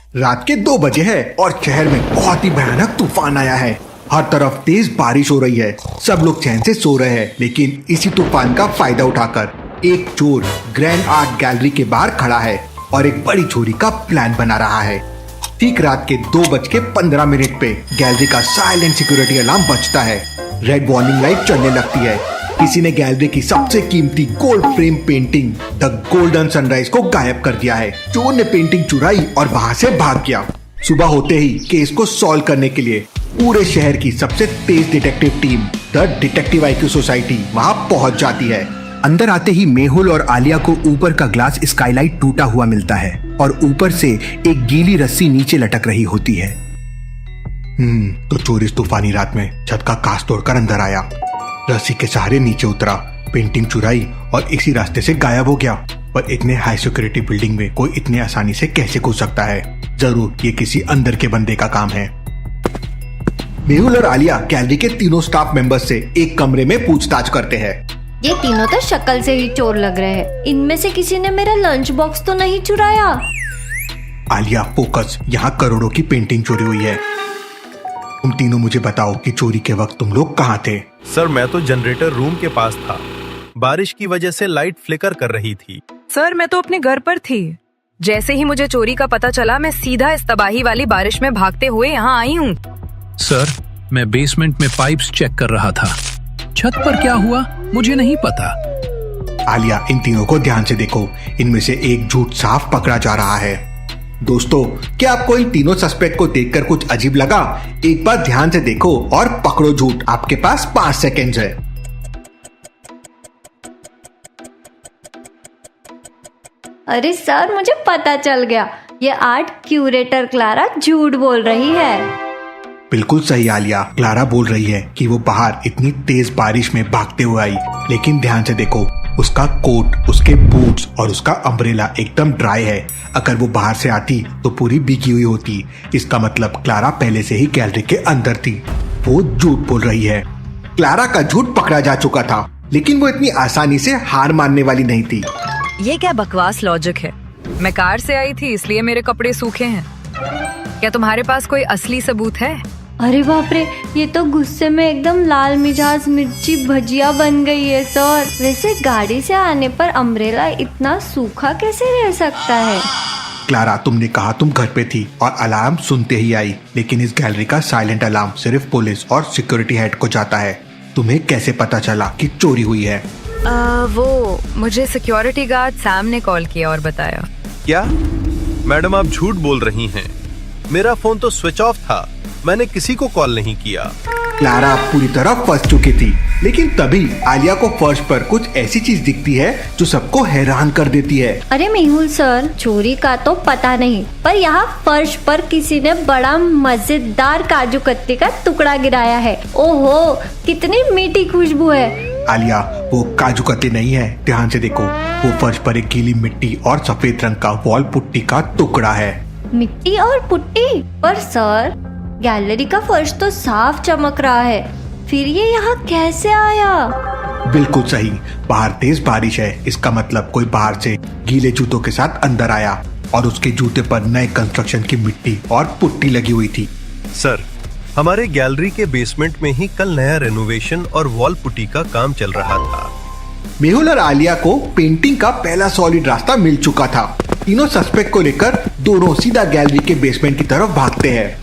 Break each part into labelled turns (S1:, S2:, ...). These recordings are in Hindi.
S1: रात के 2 बजे है और शहर में बहुत ही भयानक तूफान आया है। हर तरफ तेज बारिश हो रही है। सब लोग चैन से सो रहे हैं, लेकिन इसी तूफान का फायदा उठाकर एक चोर ग्रैंड आर्ट गैलरी के बाहर खड़ा है और एक बड़ी चोरी का प्लान बना रहा है। ठीक रात के 2:15 पे गैलरी का साइलेंट सिक्योरिटी अलार्म बजता है। रेड वार्निंग लाइट चलने लगती है। किसी ने गैलरी की सबसे कीमती gold frame painting the golden sunrise को गायब कर दिया है। चोर ने पेंटिंग चुराई और वहां से भाग गया। सुबह होते ही केस को सॉल्व करने के लिए पूरे शहर की सबसे तेज detective team the detective IQ society वहां पहुंच जाती है। अंदर आते ही मेहुल और आलिया को ऊपर का ग्लास स्काईलाइट टूटा हुआ मिलता है और ऊपर से एक गीली रस्सी नीचे लटक रही होती है। तो चोर इस तूफानी रात में छत का कांच तोड़कर अंदर आया, रस्सी के सहारे नीचे उतरा, पेंटिंग चुराई और इसी रास्ते से गायब हो गया। पर इतने हाई सिक्योरिटी बिल्डिंग में कोई इतने आसानी से कैसे घुस सकता है? जरूर ये किसी अंदर के बंदे का काम है। मेहुल और आलिया गैलरी के तीनों स्टाफ मेंबर्स से एक कमरे में पूछताछ करते हैं।
S2: ये तीनों तो शक्ल से ही चोर लग रहे हैं। इनमें से किसी ने मेरा लंच बॉक्स तो नहीं चुराया?
S1: आलिया फोकस, यहाँ करोड़ों की पेंटिंग चोरी हुई है। तुम तीनों मुझे बताओ कि चोरी के वक्त तुम लोग कहाँ थे?
S3: सर मैं तो जनरेटर रूम के पास था। बारिश की वजह से लाइट फ्लिकर कर रही थी।
S4: सर मैं तो अपने घर पर थी। जैसे ही मुझे चोरी का पता चला मैं सीधा इस तबाही वाली बारिश में भागते हुए यहाँ आई हूँ।
S5: सर मैं बेसमेंट में पाइप्स चेक कर रहा था। छत पर क्या हुआ मुझे नहीं पता।
S1: आलिया, इन तीनों को ध्यान से देखो। इनमें से एक झूठ साफ पकड़ा जा रहा है। दोस्तों, क्या आपको इन तीनों सस्पेक्ट को देखकर कुछ अजीब लगा? एक बार ध्यान से देखो और पकड़ो झूठ। आपके पास 5 सेकेंड्स है।
S2: अरे सर, मुझे पता चल गया। ये आर्ट क्यूरेटर क्लारा झूठ बोल रही है।
S1: बिल्कुल सही आलिया, क्लारा बोल रही है कि वो बाहर इतनी तेज बारिश में भागते हुए आई, लेकिन ध्यान से देखो, उसका कोट, उसके बूट्स और उसका अम्ब्रेला एकदम ड्राई है। अगर वो बाहर से आती तो पूरी भीगी हुई होती। इसका मतलब क्लारा पहले से ही गैलरी के अंदर थी। वो झूठ बोल रही है। क्लारा का झूठ पकड़ा जा चुका था, लेकिन वो इतनी आसानी से हार मानने वाली नहीं थी।
S4: ये क्या बकवास लॉजिक है? मैं कार से आई थी इसलिए मेरे कपड़े सूखे हैं। क्या तुम्हारे पास कोई असली सबूत है?
S2: अरे बाप रे, ये तो गुस्से में एकदम लाल मिजाज मिर्ची भजिया बन गई है सर। वैसे गाड़ी से आने पर अम्ब्रेला इतना सूखा कैसे रह सकता है?
S1: क्लारा, तुमने कहा तुम घर पे थी और अलार्म सुनते ही आई, लेकिन इस गैलरी का साइलेंट अलार्म सिर्फ पुलिस और सिक्योरिटी हेड को जाता है। तुम्हें कैसे पता चला कि चोरी हुई है?
S4: वो मुझे सिक्योरिटी गार्ड सैम ने कॉल किया और बताया।
S3: क्या मैडम आप झूठ बोल रही हैं? मेरा फोन तो स्विच ऑफ था। मैंने किसी को कॉल नहीं किया।
S1: क्लारा पूरी तरह फंस चुकी थी, लेकिन तभी आलिया को फर्श पर कुछ ऐसी चीज दिखती है जो सबको हैरान कर देती है।
S2: अरे मेहुल सर, चोरी का तो पता नहीं, पर यहाँ फर्श पर किसी ने बड़ा मजेदार काजू कतली का टुकड़ा गिराया है। ओहो, कितनी मीठी खुशबू है।
S1: आलिया, वो काजू कतली नहीं है, ध्यान से देखो। वो फर्श पर एक गीली मिट्टी और सफेद रंग का वॉल पुट्टी का टुकड़ा है।
S2: मिट्टी और पुट्टी? पर सर, गैलरी का फर्श तो साफ चमक रहा है, फिर ये यहाँ कैसे आया?
S1: बिल्कुल सही, बाहर तेज बारिश है। इसका मतलब कोई बाहर से गीले जूतों के साथ अंदर आया और उसके जूते पर नए कंस्ट्रक्शन की मिट्टी और पुट्टी लगी हुई थी।
S3: सर, हमारे गैलरी के बेसमेंट में ही कल नया रेनोवेशन और वॉल पुट्टी का काम चल रहा था।
S1: मेहुल और आलिया को पेंटिंग का पहला सॉलिड रास्ता मिल चुका था। तीनों सस्पेक्ट को लेकर दोनों सीधा गैलरी के बेसमेंट की तरफ भागते हैं।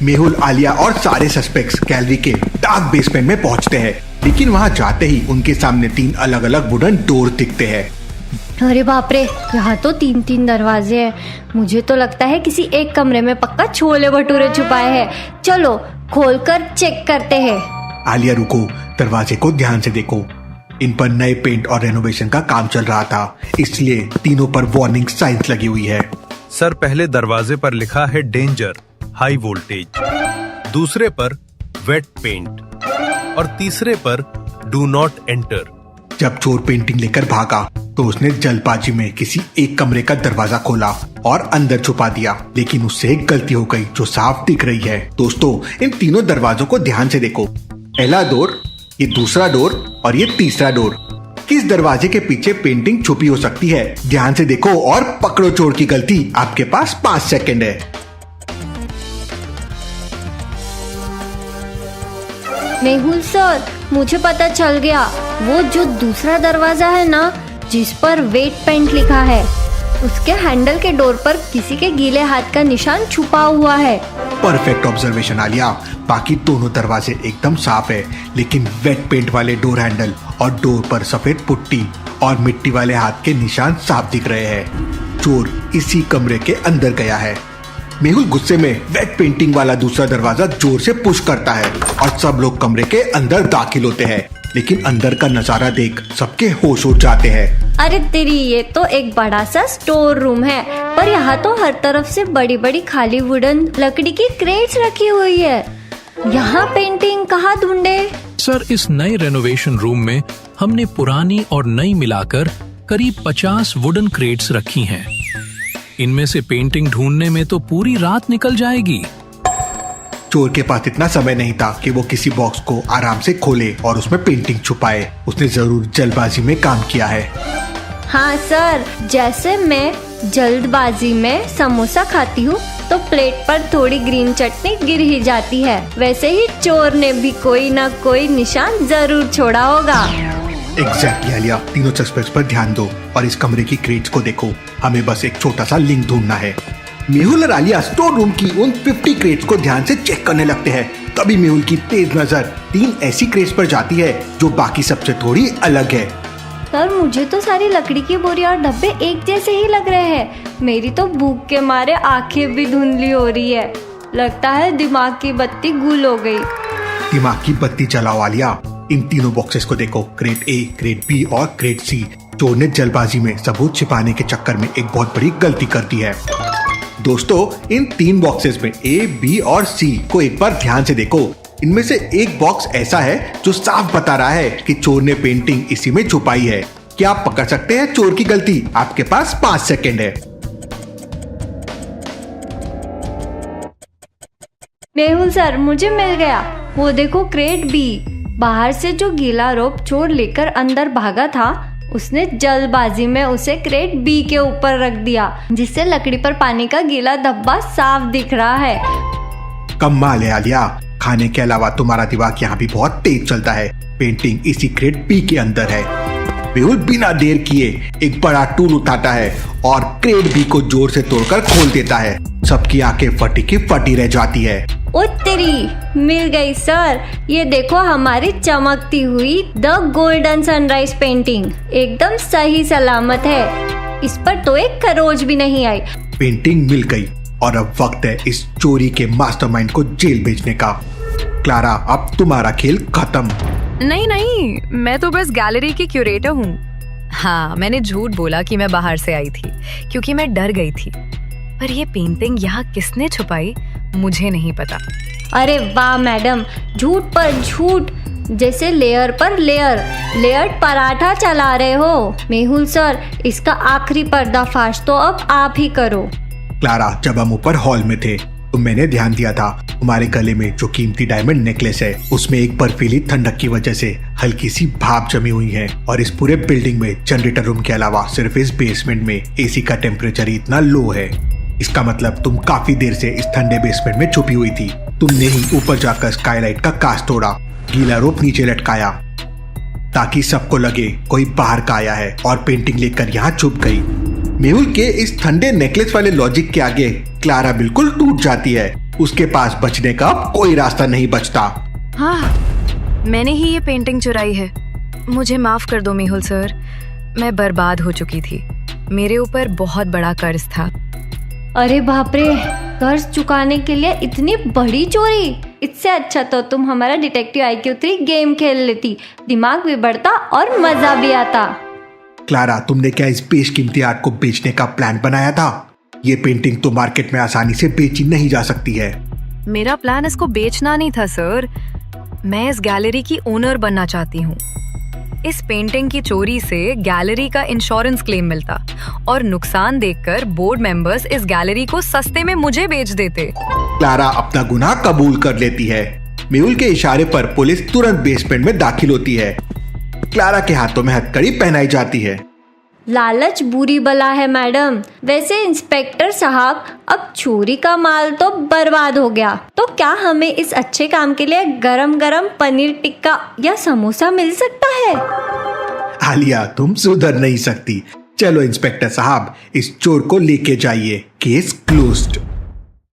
S1: मेहुल, आलिया और सारे सस्पेक्ट्स गैलरी के डार्क बेसमेंट में पहुंचते हैं, लेकिन वहां जाते ही उनके सामने 3 अलग अलग वुडन डोर दिखते हैं।
S2: अरे बाप रे, यहाँ तो 3 दरवाजे हैं। मुझे तो लगता है किसी एक कमरे में पक्का छोले भटूरे छुपाए हैं। चलो खोलकर चेक करते हैं।
S1: आलिया रुको, दरवाजे को ध्यान से देखो। इन पर नए पेंट और रेनोवेशन का काम चल रहा था, इसलिए तीनों पर वार्निंग साइंस लगी हुई है।
S3: सर, पहले दरवाजे पर लिखा है डेंजर, हाई वोल्टेज, दूसरे पर वेट पेंट और तीसरे पर डू नॉट एंटर।
S1: जब चोर पेंटिंग लेकर भागा तो उसने जल्दबाजी में किसी एक कमरे का दरवाजा खोला और अंदर छुपा दिया, लेकिन उससे एक गलती हो गई जो साफ दिख रही है। दोस्तों, इन तीनों दरवाजों को ध्यान से देखो। पहला डोर, ये दूसरा डोर और ये तीसरा डोर। किस दरवाजे के पीछे पेंटिंग छुपी हो सकती है? ध्यान से देखो और पकड़ो चोर की गलती। आपके पास 5 सेकंड है।
S2: मेहुल सर, मुझे पता चल गया। वो जो दूसरा दरवाजा है ना, जिस पर वेट पेंट लिखा है, उसके हैंडल के डोर पर किसी के गीले हाथ का निशान छुपा हुआ है।
S1: Perfect observation Alia. बाकी दोनों दरवाजे एकदम साफ है, लेकिन वेट पेंट वाले डोर हैंडल और डोर पर सफेद पुट्टी और मिट्टी वाले हाथ के निशान साफ दिख रहे हैं। चोर इसी कमरे के अंदर गया है। मेहुल गुस्से में वेट पेंटिंग वाला दूसरा दरवाजा जोर से पुश करता है और सब लोग कमरे के अंदर दाखिल होते हैं, लेकिन अंदर का नजारा देख सबके होश उड़ जाते हैं।
S2: अरे तेरी, ये तो एक बड़ा सा स्टोर रूम है, पर यहाँ तो हर तरफ से बड़ी बड़ी खाली वुडन लकड़ी की क्रेट्स रखी हुई है। यहाँ पेंटिंग कहाँ ढूंढे?
S5: सर, इस नए रेनोवेशन रूम में हमने पुरानी और नई मिलाकर करीब 50 वुडन क्रेट्स रखी हैं। इनमें से पेंटिंग ढूंढने में तो पूरी रात निकल जाएगी।
S1: चोर के पास इतना समय नहीं था कि वो किसी बॉक्स को आराम से खोले और उसमें पेंटिंग छुपाए। उसने जरूर जल्दबाजी में काम किया है।
S2: हाँ सर, जैसे मैं जल्दबाजी में समोसा खाती हूँ तो प्लेट पर थोड़ी ग्रीन चटनी गिर ही जाती है, वैसे ही चोर ने भी कोई ना कोई निशान जरूर छोड़ा होगा।
S1: एग्जैक्टली आलिया, तीनों सस्पेक्ट्स पर ध्यान दो और इस कमरे की क्रेट्स को देखो। हमें बस एक छोटा सा लिंक ढूंढना है। मेहुल और आलिया स्टोर रूम की उन 50 क्रेट्स को ध्यान से चेक करने लगते हैं। तभी मेहुल की तेज नजर 3 ऐसी क्रेट्स पर जाती है जो बाकी सबसे थोड़ी अलग है।
S2: सर, मुझे तो सारी लकड़ी की बोरी और डब्बे एक जैसे ही लग रहे हैं। मेरी तो भूख के मारे आंखें भी धुंधली हो रही है। लगता है दिमाग की बत्ती गुल हो गई।
S1: दिमाग की बत्ती जलाओ आलिया। इन तीनों बॉक्सेस को देखो, क्रेट ए, क्रेट बी और क्रेट सी। चोर ने जल्दबाजी में सबूत छिपाने के चक्कर में एक बहुत बड़ी गलती कर दी है। दोस्तों, इन 3 बॉक्सेस में ए, बी और सी को एक बार ध्यान से देखो। इनमें से एक बॉक्स ऐसा है जो साफ बता रहा है कि चोर ने पेंटिंग इसी में छुपाई है। क्या आप पकड़ सकते हैं चोर की गलती? आपके पास 5 सेकेंड है।
S2: मेहुल सर, मुझे मिल गया। वो देखो, क्रेट बी। बाहर से जो गीला रोप चोर लेकर अंदर भागा था, उसने जल्दबाजी में उसे क्रेट बी के ऊपर रख दिया, जिससे लकड़ी पर पानी का गीला धब्बा साफ दिख रहा है।
S1: कमाल है आलिया, खाने के अलावा तुम्हारा दिमाग यहाँ भी बहुत तेज चलता है। पेंटिंग इसी क्रेट बी के अंदर है। मेहुल बिना देर किए एक बड़ा टूल उठाता है और क्रेट बी को जोर से तोड़कर खोल देता है। सबकी आंखें फटी की फटी रह जाती है।
S2: ओ तेरी, मिल गई सर। ये देखो, हमारी चमकती हुई द गोल्डन सनराइज पेंटिंग एकदम सही सलामत है। इस पर तो एक खरोच भी नहीं आई।
S1: पेंटिंग मिल गई और अब वक्त है इस चोरी के मास्टरमाइंड को जेल भेजने का। क्लारा, अब तुम्हारा खेल खत्म।
S4: नहीं, मैं तो बस गैलरी की क्यूरेटर हूँ। हाँ, मैंने झूठ बोला कि मैं बाहर से आई थी क्योंकि मैं डर गई थी। पर ये पेंटिंग यहाँ किसने छुपाई मुझे नहीं पता।
S2: अरे वाह मैडम, झूठ पर झूठ, जैसे लेयर पर लेयर लेयर्ड पराठा चला रहे हो। मेहुल सर, इसका आखिरी पर्दाफाश तो अब आप ही करो।
S1: क्लारा, जब हम ऊपर हॉल में थे तो मैंने ध्यान दिया था तुम्हारे गले में जो कीमती डायमंड नेकलेस है, उसमें एक बर्फीली ठंडक की वजह से हल्की सी भाप जमी हुई है। और इस पूरे बिल्डिंग में जनरेटर रूम के अलावा सिर्फ इस बेसमेंट में एसी का टेम्परेचर ही इतना लो है। इसका मतलब तुम काफी देर से इस ठंडे बेसमेंट में छुपी हुई थी। तुमने ही ऊपर जाकर स्काईलाइट का कांच तोड़ा, गीला रोप नीचे लटकाया ताकि सबको लगे कोई बाहर का आया है और पेंटिंग लेकर यहाँ छुप गई। मेहुल के इस ठंडे नेकलेस वाले लॉजिक के आगे क्लारा बिल्कुल टूट जाती है। उसके पास बचने का कोई रास्ता नहीं बचता।
S4: हाँ, मैंने ही ये पेंटिंग चुराई है। मुझे माफ कर दो मेहुल सर, मैं बर्बाद हो चुकी थी। मेरे ऊपर बहुत बड़ा कर्ज था।
S2: अरे बाप रे, कर्ज चुकाने के लिए इतनी बड़ी चोरी? इससे अच्छा तो तुम हमारा डिटेक्टिव IQ 3 गेम खेल लेती, दिमाग भी बढ़ता और मजा भी आता।
S1: क्लारा, तुमने क्या इस बेशकीमती आर्ट को बेचने का प्लान बनाया था? ये पेंटिंग तो मार्केट में आसानी से बेची नहीं जा सकती है।
S4: मेरा प्लान इसको बेचना नहीं था सर, मैं इस गैलरी की ओनर बनना चाहती हूँ। इस पेंटिंग की चोरी से गैलरी का इंश्योरेंस क्लेम मिलता और नुकसान देखकर बोर्ड मेंबर्स इस गैलरी को सस्ते में मुझे बेच देते।
S1: क्लारा अपना गुनाह कबूल कर लेती है। मेहुल के इशारे पर पुलिस तुरंत बेसमेंट में दाखिल होती है। क्लारा के हाथों में हथकड़ी पहनाई जाती है।
S2: लालच बुरी बला है मैडम। वैसे इंस्पेक्टर साहब, अब चोरी का माल तो बर्बाद हो गया, तो क्या हमें इस अच्छे काम के लिए गरम गरम पनीर टिक्का या समोसा मिल सकता है?
S1: आलिया, तुम सुधर नहीं सकती। चलो इंस्पेक्टर साहब, इस चोर को लेके जाइए। Case closed.